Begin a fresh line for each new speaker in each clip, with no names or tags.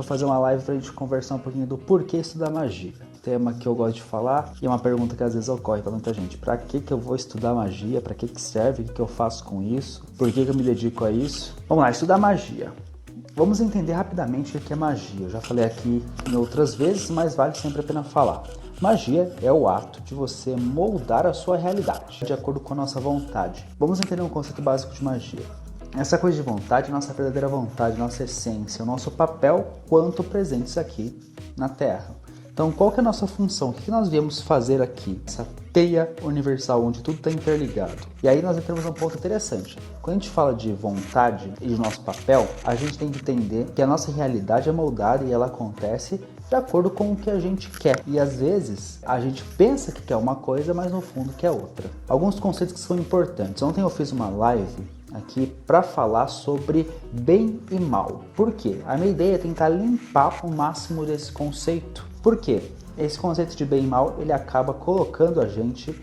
vou fazer uma live pra gente conversar um pouquinho do porquê estudar magia. Tema que eu gosto de falar e é uma pergunta que às vezes ocorre para muita gente. Pra que eu vou estudar magia? Pra que serve? O que eu faço com isso? Por que eu me dedico a isso? Vamos lá, estudar magia. Vamos entender rapidamente o que é magia. Eu já falei aqui em outras vezes, mas vale sempre a pena falar. Magia é o ato de você moldar a sua realidade de acordo com a nossa vontade. Vamos entender um conceito básico de magia. Essa coisa de vontade, nossa verdadeira vontade, nossa essência, o nosso papel quanto presentes aqui na Terra. Então, qual que é a nossa função? O que nós viemos fazer aqui? Essa teia universal, onde tudo está interligado. E aí nós entramos num ponto interessante. Quando a gente fala de vontade e de nosso papel, a gente tem que entender que a nossa realidade é moldada e ela acontece de acordo com o que a gente quer. E às vezes a gente pensa que quer uma coisa, mas no fundo quer outra. Alguns conceitos que são importantes. Ontem eu fiz uma live aqui para falar sobre bem e mal. Por quê? A minha ideia é tentar limpar o máximo desse conceito. Por quê? Esse conceito de bem e mal, ele acaba colocando a gente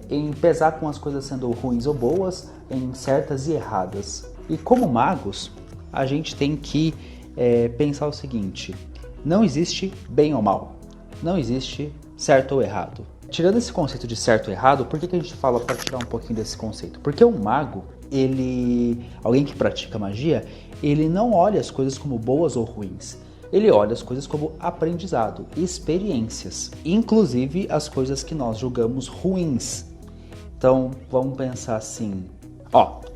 em pesar com as coisas sendo ruins ou boas, em certas e erradas. E como magos, a gente tem que pensar o seguinte: não existe bem ou mal, não existe certo ou errado. Tirando esse conceito de certo ou errado, por que a gente fala para tirar um pouquinho desse conceito? Porque um mago, alguém que pratica magia, ele não olha as coisas como boas ou ruins. Ele olha as coisas como aprendizado, experiências, inclusive as coisas que nós julgamos ruins. Então, vamos pensar assim,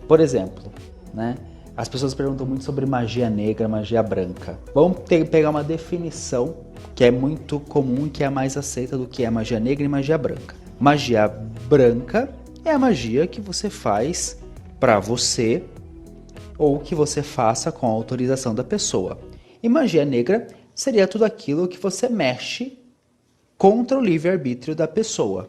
por exemplo, né? As pessoas perguntam muito sobre magia negra, magia branca. Vamos pegar uma definição que é muito comum e que é a mais aceita do que é magia negra e magia branca. Magia branca é a magia que você faz para você ou que você faça com a autorização da pessoa. E magia negra seria tudo aquilo que você mexe contra o livre-arbítrio da pessoa.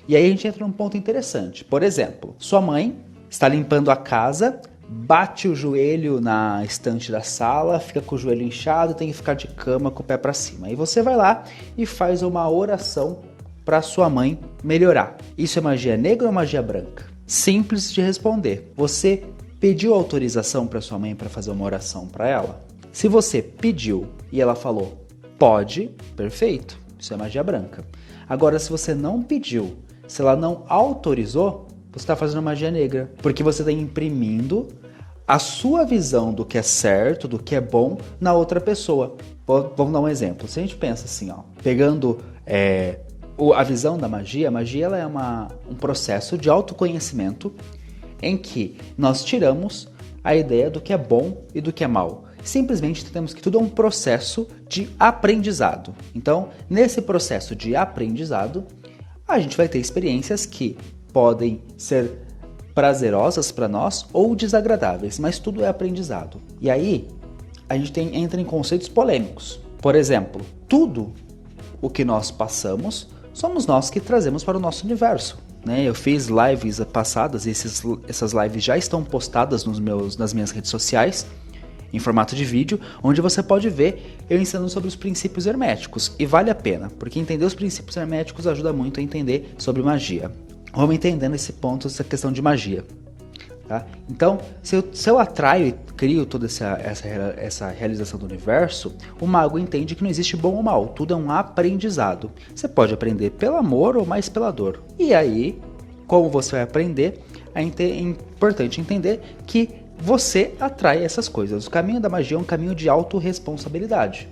E aí a gente entra num ponto interessante. Por exemplo, sua mãe está limpando a casa, bate o joelho na estante da sala, fica com o joelho inchado, tem que ficar de cama com o pé para cima. Aí você vai lá e faz uma oração para sua mãe melhorar. Isso é magia negra ou magia branca? Simples de responder. Você pediu autorização para sua mãe para fazer uma oração para ela? Se você pediu e ela falou pode, perfeito, isso é magia branca. Agora, se você não pediu, se ela não autorizou, você está fazendo magia negra, porque você está imprimindo a sua visão do que é certo, do que é bom na outra pessoa. Vamos dar um exemplo. Se a gente pensa assim, pegando a visão da magia, a magia ela é um processo de autoconhecimento em que nós tiramos a ideia do que é bom e do que é mal. Simplesmente entendemos que tudo é um processo de aprendizado. Então, nesse processo de aprendizado, a gente vai ter experiências que podem ser prazerosas para nós ou desagradáveis, mas tudo é aprendizado. E aí, a gente entra em conceitos polêmicos. Por exemplo, tudo o que nós passamos, somos nós que trazemos para o nosso universo. Eu fiz lives passadas e essas lives já estão postadas nas minhas redes sociais, em formato de vídeo, onde você pode ver eu ensinando sobre os princípios herméticos. E vale a pena, porque entender os princípios herméticos ajuda muito a entender sobre magia. Vamos entendendo esse ponto, essa questão de magia. Tá? Então, se eu atraio e crio toda essa realização do universo, o mago entende que não existe bom ou mal, tudo é um aprendizado. Você pode aprender pelo amor ou mais pela dor. E aí, como você vai aprender, é importante entender que você atrai essas coisas. O caminho da magia é um caminho de autorresponsabilidade.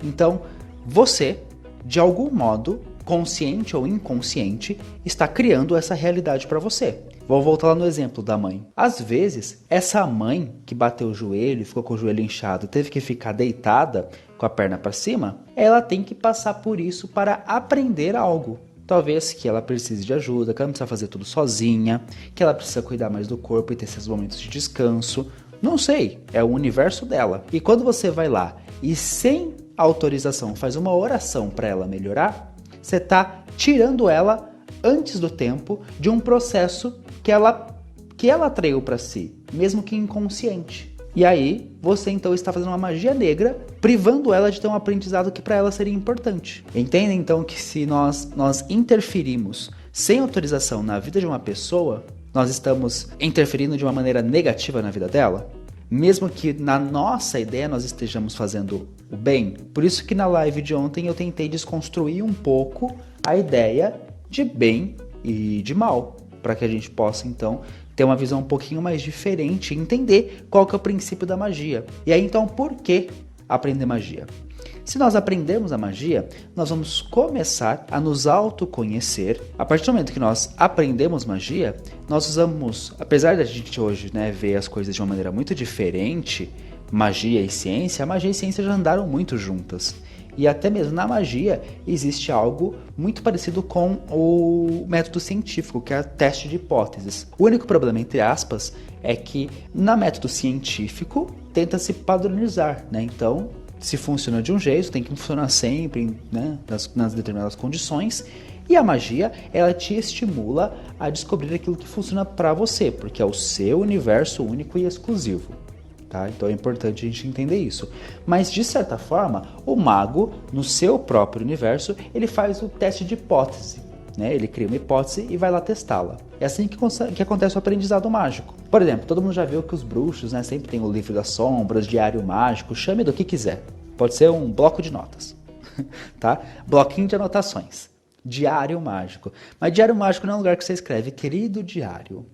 Então, você, de algum modo, consciente ou inconsciente, está criando essa realidade para você. Vou voltar lá no exemplo da mãe. Às vezes, essa mãe que bateu o joelho, ficou com o joelho inchado, teve que ficar deitada com a perna para cima, ela tem que passar por isso para aprender algo. Talvez que ela precise de ajuda, que ela não precisa fazer tudo sozinha, que ela precisa cuidar mais do corpo e ter esses momentos de descanso. Não sei, é o universo dela. E quando você vai lá e sem autorização faz uma oração para ela melhorar, você está tirando ela antes do tempo de um processo que ela atraiu para si, mesmo que inconsciente. E aí, você então está fazendo uma magia negra, privando ela de ter um aprendizado que para ela seria importante. Entendem então que se nós interferimos sem autorização na vida de uma pessoa, nós estamos interferindo de uma maneira negativa na vida dela? mesmo que na nossa ideia nós estejamos fazendo o bem. Por isso que na live de ontem eu tentei desconstruir um pouco a ideia de bem e de mal, para que a gente possa então ter uma visão um pouquinho mais diferente e entender qual que é o princípio da magia. E aí então, por que aprender magia? Se nós aprendermos a magia, nós vamos começar a nos autoconhecer. A partir do momento que nós aprendemos magia, nós usamos, apesar da gente hoje, né, ver as coisas de uma maneira muito diferente, magia e ciência, a magia e ciência já andaram muito juntas. E até mesmo na magia existe algo muito parecido com o método científico, que é o teste de hipóteses. O único problema, entre aspas, é que no método científico tenta-se padronizar, né? Então, se funciona de um jeito, tem que funcionar sempre, né, nas determinadas condições. E a magia, ela te estimula a descobrir aquilo que funciona para você, porque é o seu universo único e exclusivo. Tá? Então é importante a gente entender isso. Mas, de certa forma, o mago, no seu próprio universo, ele faz o teste de hipótese. Né? Ele cria uma hipótese e vai lá testá-la. É assim que acontece o aprendizado mágico. Por exemplo, todo mundo já viu que os bruxos, né, sempre tem o livro das sombras, diário mágico, chame do que quiser. Pode ser um bloco de notas, tá? Bloquinho de anotações. Diário mágico. Mas diário mágico não é um lugar que você escreve, querido diário.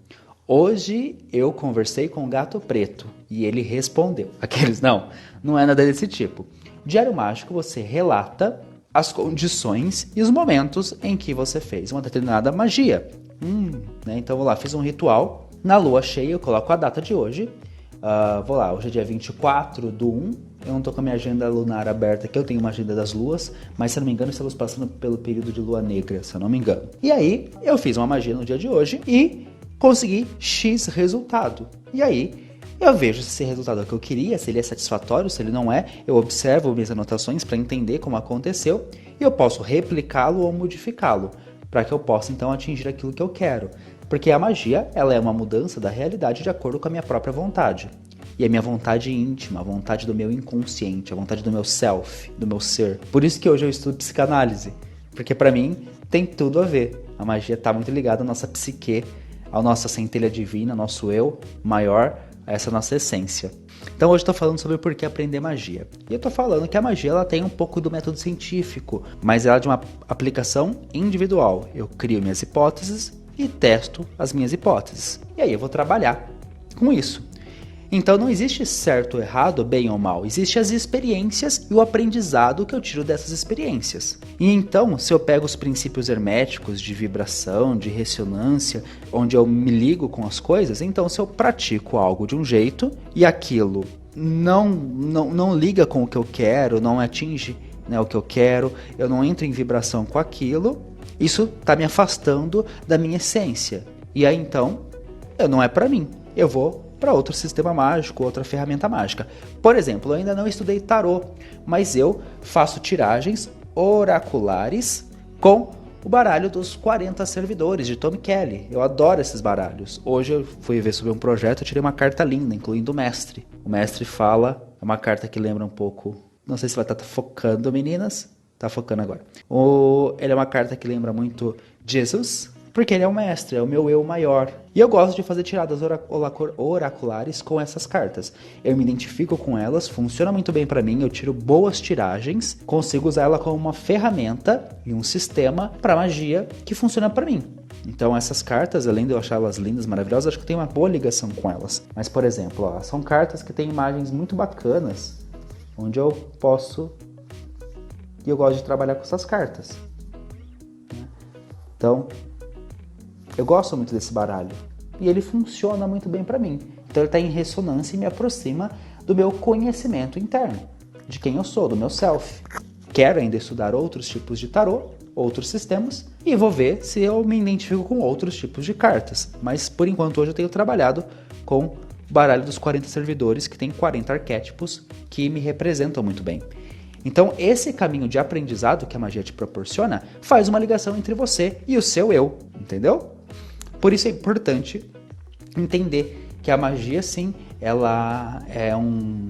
Hoje eu conversei com o gato preto e ele respondeu. Aqueles, não é nada desse tipo. Diário mágico você relata as condições e os momentos em que você fez uma determinada magia. Né? Então vou lá, fiz um ritual. Na lua cheia eu coloco a data de hoje. Vou lá, hoje é dia 24/1. Eu não tô com a minha agenda lunar aberta aqui, eu tenho uma agenda das luas, mas se eu não me engano estamos passando pelo período de lua negra, se eu não me engano. E aí eu fiz uma magia no dia de hoje e consegui X resultado. E aí eu vejo se esse resultado é o que eu queria, se ele é satisfatório, se ele não é, eu observo minhas anotações para entender como aconteceu e eu posso replicá-lo ou modificá-lo, para que eu possa então atingir aquilo que eu quero. Porque a magia, ela é uma mudança da realidade de acordo com a minha própria vontade. E a minha vontade íntima, a vontade do meu inconsciente, a vontade do meu self, do meu ser. Por isso que hoje eu estudo psicanálise, porque para mim tem tudo a ver. A magia está muito ligada à nossa psique, à nossa centelha divina, ao nosso eu maior, a essa nossa essência. Então hoje eu estou falando sobre por que aprender magia. E eu estou falando que a magia ela tem um pouco do método científico, mas ela é de uma aplicação individual. Eu crio minhas hipóteses e testo as minhas hipóteses. E aí eu vou trabalhar com isso. Então não existe certo ou errado, bem ou mal. Existem as experiências e o aprendizado que eu tiro dessas experiências. E então, se eu pego os princípios herméticos de vibração, de ressonância, onde eu me ligo com as coisas, então se eu pratico algo de um jeito e aquilo não liga com o que eu quero, não atinge, né, o que eu quero, eu não entro em vibração com aquilo, isso está me afastando da minha essência. E aí então, não é para mim. Eu vou para outro sistema mágico, outra ferramenta mágica. Por exemplo, eu ainda não estudei tarô, mas eu faço tiragens oraculares com o baralho dos 40 servidores de Tom Kelly. Eu adoro esses baralhos. Hoje eu fui ver sobre um projeto, eu tirei uma carta linda, incluindo o mestre. O mestre fala, é uma carta que lembra um pouco, não sei se vai estar focando, meninas. Tá focando agora. Ele é uma carta que lembra muito Jesus, porque ele é o mestre, é o meu eu maior. E eu gosto de fazer tiradas oraculares com essas cartas. Eu me identifico com elas, funciona muito bem para mim, eu tiro boas tiragens, consigo usar ela como uma ferramenta e um sistema para magia que funciona para mim. Então essas cartas, além de eu achar elas lindas, maravilhosas, acho que eu tenho uma boa ligação com elas. Mas, por exemplo, são cartas que têm imagens muito bacanas, onde eu posso... E eu gosto de trabalhar com essas cartas. Então, eu gosto muito desse baralho. E ele funciona muito bem para mim. Então ele está em ressonância e me aproxima do meu conhecimento interno. De quem eu sou, do meu self. Quero ainda estudar outros tipos de tarô, outros sistemas. E vou ver se eu me identifico com outros tipos de cartas. Mas por enquanto hoje eu tenho trabalhado com o baralho dos 40 servidores, que tem 40 arquétipos que me representam muito bem. Então, esse caminho de aprendizado que a magia te proporciona faz uma ligação entre você e o seu eu, entendeu? Por isso é importante entender que a magia, sim, ela é um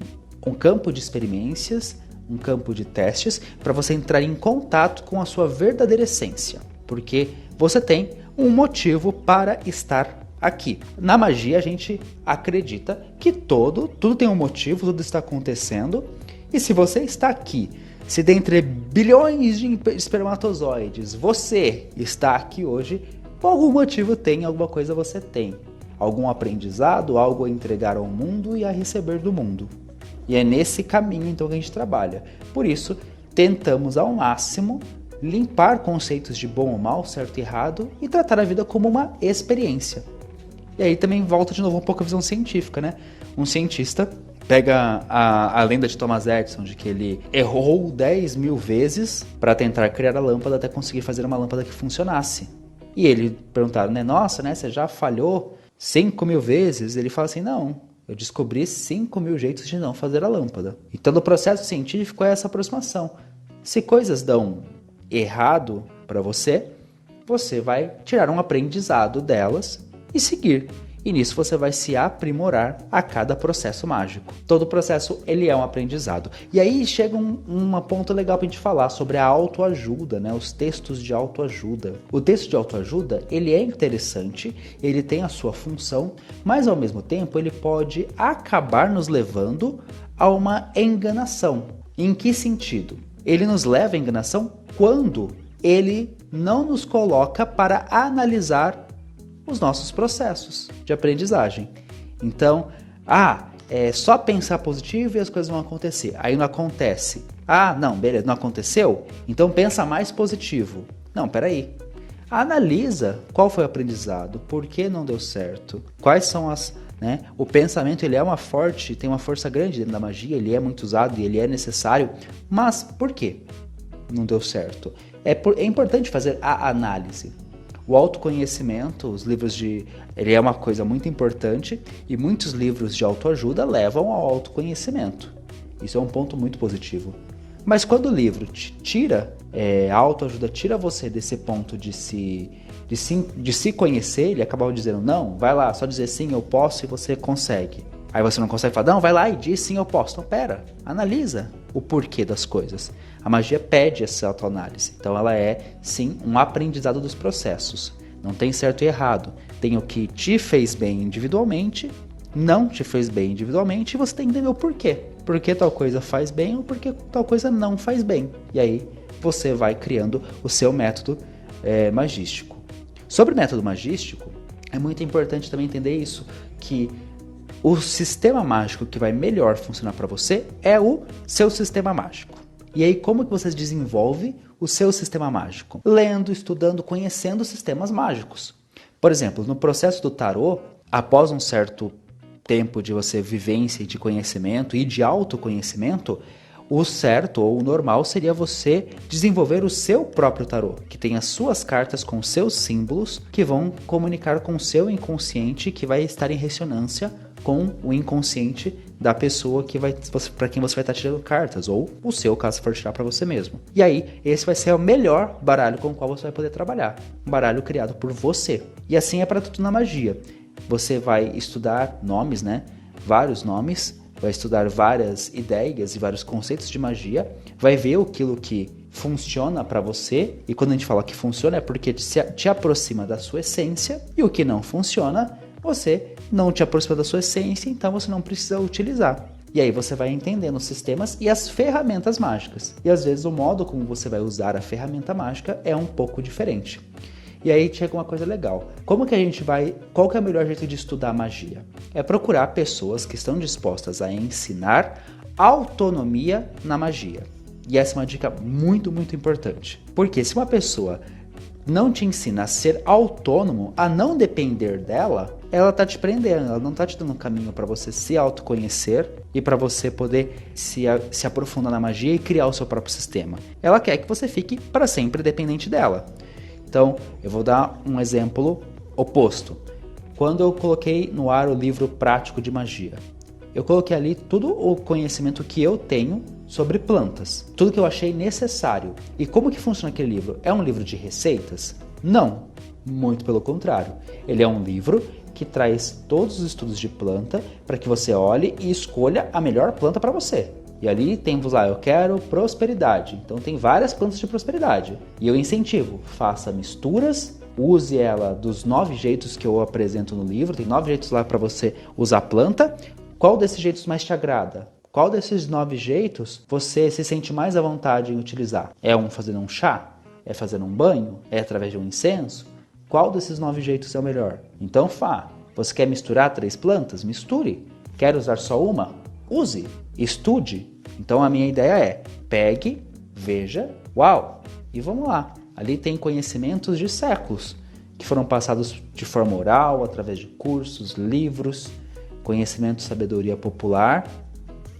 campo de experiências, um campo de testes, para você entrar em contato com a sua verdadeira essência. Porque você tem um motivo para estar aqui. Na magia a gente acredita que tudo tem um motivo, tudo está acontecendo. E se você está aqui, se dentre bilhões de espermatozoides, você está aqui hoje, por algum motivo tem, alguma coisa você tem. Algum aprendizado, algo a entregar ao mundo e a receber do mundo. E é nesse caminho então que a gente trabalha. Por isso, tentamos ao máximo limpar conceitos de bom ou mal, certo e errado e tratar a vida como uma experiência. E aí também volta de novo um pouco a visão científica, né? Um cientista pega a lenda de Thomas Edison, de que ele errou 10 mil vezes para tentar criar a lâmpada até conseguir fazer uma lâmpada que funcionasse. E ele perguntaram, né? Nossa, né? Você já falhou 5 mil vezes? Ele fala assim, não, eu descobri 5 mil jeitos de não fazer a lâmpada. Então, no processo científico é essa aproximação. Se coisas dão errado para você, você vai tirar um aprendizado delas e seguir. E nisso você vai se aprimorar a cada processo mágico. Todo processo ele é um aprendizado. E aí chega um ponto legal pra gente falar sobre a autoajuda, né? Os textos de autoajuda. O texto de autoajuda, ele é interessante, ele tem a sua função, mas ao mesmo tempo ele pode acabar nos levando a uma enganação. Em que sentido? Ele nos leva à enganação quando ele não nos coloca para analisar os nossos processos de aprendizagem. Então, é só pensar positivo e as coisas vão acontecer. Aí não acontece. Não, beleza, não aconteceu? Então pensa mais positivo. Não, peraí. Analisa qual foi o aprendizado, por que não deu certo, quais são as... Né? O pensamento ele tem uma força grande dentro da magia, ele é muito usado e ele é necessário, mas por que não deu certo? É importante fazer a análise. O autoconhecimento, os livros ele é uma coisa muito importante e muitos livros de autoajuda levam ao autoconhecimento. Isso é um ponto muito positivo. Mas quando o livro tira, a autoajuda tira você desse ponto de se conhecer, ele acaba dizendo, não, vai lá, só dizer sim, eu posso e você consegue. Aí você não consegue falar, não, vai lá e diz sim, eu posso. Então pera, analisa o porquê das coisas. A magia pede essa autoanálise. Então ela é, sim, um aprendizado dos processos. Não tem certo e errado. Tem o que te fez bem individualmente, não te fez bem individualmente, e você tem que entender o porquê. Por que tal coisa faz bem ou por que tal coisa não faz bem. E aí você vai criando o seu método magístico. Sobre o método magístico, é muito importante também entender isso, que o sistema mágico que vai melhor funcionar para você é o seu sistema mágico. E aí, como que você desenvolve o seu sistema mágico? Lendo, estudando, conhecendo sistemas mágicos. Por exemplo, no processo do tarô, após um certo tempo de você vivência e de conhecimento e de autoconhecimento, o certo ou o normal seria você desenvolver o seu próprio tarô, que tem as suas cartas com seus símbolos que vão comunicar com o seu inconsciente, que vai estar em ressonância com o inconsciente da pessoa para quem você vai estar tirando cartas, ou o seu, caso for tirar para você mesmo. E aí, esse vai ser o melhor baralho com o qual você vai poder trabalhar. Um baralho criado por você. E assim é para tudo na magia. Você vai estudar nomes, né? Vários nomes, vai estudar várias ideias e vários conceitos de magia, vai ver aquilo que funciona para você, e quando a gente fala que funciona é porque te aproxima da sua essência, e o que não funciona, você não te aproxima da sua essência, então você não precisa utilizar. E aí você vai entendendo os sistemas e as ferramentas mágicas. E às vezes o modo como você vai usar a ferramenta mágica é um pouco diferente. E aí chega uma coisa legal. Qual que é o melhor jeito de estudar magia? É procurar pessoas que estão dispostas a ensinar autonomia na magia. E essa é uma dica muito, muito importante. Porque se uma pessoa não te ensina a ser autônomo, a não depender dela, ela tá te prendendo, ela não tá te dando um caminho para você se autoconhecer e para você poder se aprofundar na magia e criar o seu próprio sistema. Ela quer que você fique para sempre dependente dela. Então, eu vou dar um exemplo oposto. Quando eu coloquei no ar o livro prático de magia, eu coloquei ali todo o conhecimento que eu tenho sobre plantas, tudo que eu achei necessário. E como que funciona aquele livro? É um livro de receitas? Não, muito pelo contrário. Ele é um livro que traz todos os estudos de planta para que você olhe e escolha a melhor planta para você. E ali temos lá, eu quero prosperidade. Então tem várias plantas de prosperidade. E eu incentivo, faça misturas use ela dos 9 jeitos que eu apresento no livro, tem 9 jeitos lá para você usar a planta. Qual desses jeitos mais te agrada? Qual desses 9 jeitos você se sente mais à vontade em utilizar? É fazendo um chá? É fazendo um banho? É através de um incenso? Qual desses 9 jeitos é o melhor? Então, você quer misturar 3 plantas? Misture. Quer usar só uma? Use. Estude. Então, a minha ideia é, pegue, veja, uau, e vamos lá. Ali tem conhecimentos de séculos, que foram passados de forma oral, através de cursos, livros, conhecimento de sabedoria popular,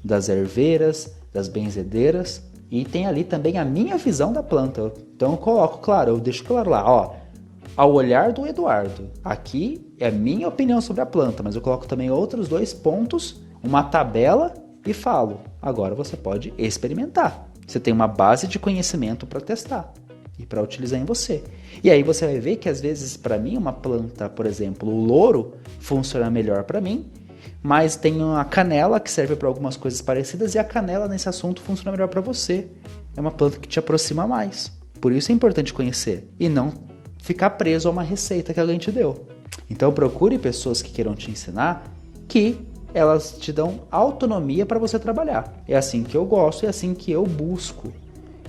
das erveiras, das benzedeiras, e tem ali também a minha visão da planta. Então eu coloco, claro, eu deixo claro lá, ó, ao olhar do Eduardo. Aqui é a minha opinião sobre a planta, mas eu coloco também outros 2 pontos, uma tabela e falo, agora você pode experimentar. Você tem uma base de conhecimento para testar e para utilizar em você. E aí você vai ver que às vezes para mim uma planta, por exemplo, o louro funciona melhor para mim, mas tem a canela que serve para algumas coisas parecidas e a canela nesse assunto funciona melhor para você. É uma planta que te aproxima mais. Por isso é importante conhecer e não ficar preso a uma receita que alguém te deu. Então procure pessoas que queiram te ensinar, que elas te dão autonomia para você trabalhar. É assim que eu gosto, é assim que eu busco.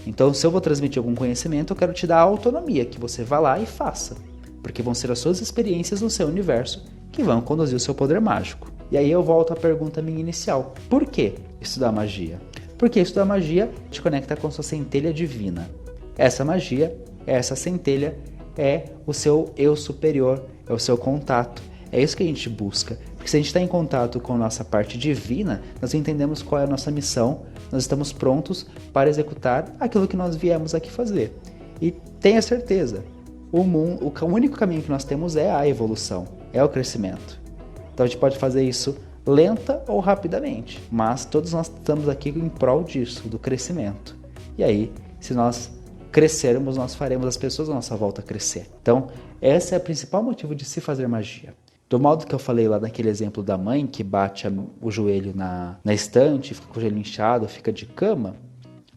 Então, se eu vou transmitir algum conhecimento, eu quero te dar a autonomia, que você vá lá e faça. Porque vão ser as suas experiências no seu universo que vão conduzir o seu poder mágico. E aí eu volto à pergunta minha inicial. Por que estudar magia? Porque estudar magia te conecta com a sua centelha divina. Essa magia, essa centelha, é o seu eu superior, é o seu contato. É isso que a gente busca. Porque se a gente está em contato com a nossa parte divina, nós entendemos qual é a nossa missão, nós estamos prontos para executar aquilo que nós viemos aqui fazer. E tenha certeza, o único caminho que nós temos é a evolução, é o crescimento. Então a gente pode fazer isso lenta ou rapidamente, mas todos nós estamos aqui em prol disso, do crescimento. E aí, se nós crescermos, nós faremos as pessoas à nossa volta crescer. Então, esse é o principal motivo de se fazer magia. Do modo que eu falei lá naquele exemplo da mãe que bate o joelho na estante, fica com o joelho inchado, fica de cama,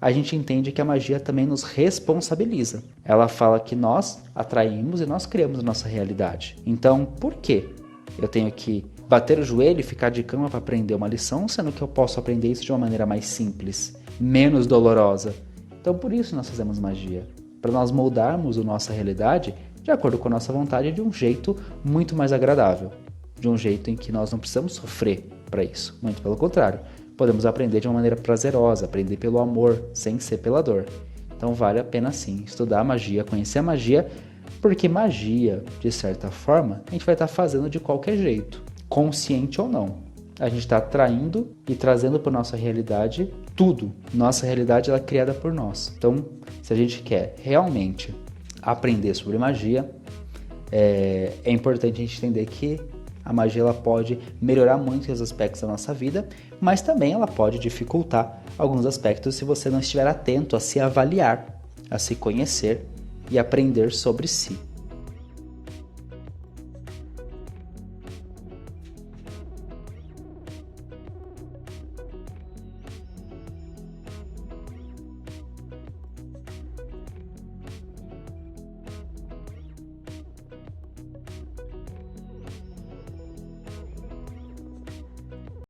a gente entende que a magia também nos responsabiliza. Ela fala que nós atraímos e nós criamos a nossa realidade. Então, por que eu tenho que bater o joelho e ficar de cama para aprender uma lição, sendo que eu posso aprender isso de uma maneira mais simples, menos dolorosa? Então, por isso nós fazemos magia, para nós moldarmos a nossa realidade de acordo com a nossa vontade de um jeito muito mais agradável, de um jeito em que nós não precisamos sofrer para isso, muito pelo contrário. Podemos aprender de uma maneira prazerosa, aprender pelo amor, sem ser pela dor. Então vale a pena sim estudar magia, conhecer a magia, porque magia, de certa forma, a gente vai estar fazendo de qualquer jeito, consciente ou não. A gente está atraindo e trazendo para nossa realidade tudo. Nossa realidade ela é criada por nós. Então, se a gente quer realmente aprender sobre magia, é importante a gente entender que a magia ela pode melhorar muitos aspectos da nossa vida, mas também ela pode dificultar alguns aspectos se você não estiver atento a se avaliar, a se conhecer e aprender sobre si.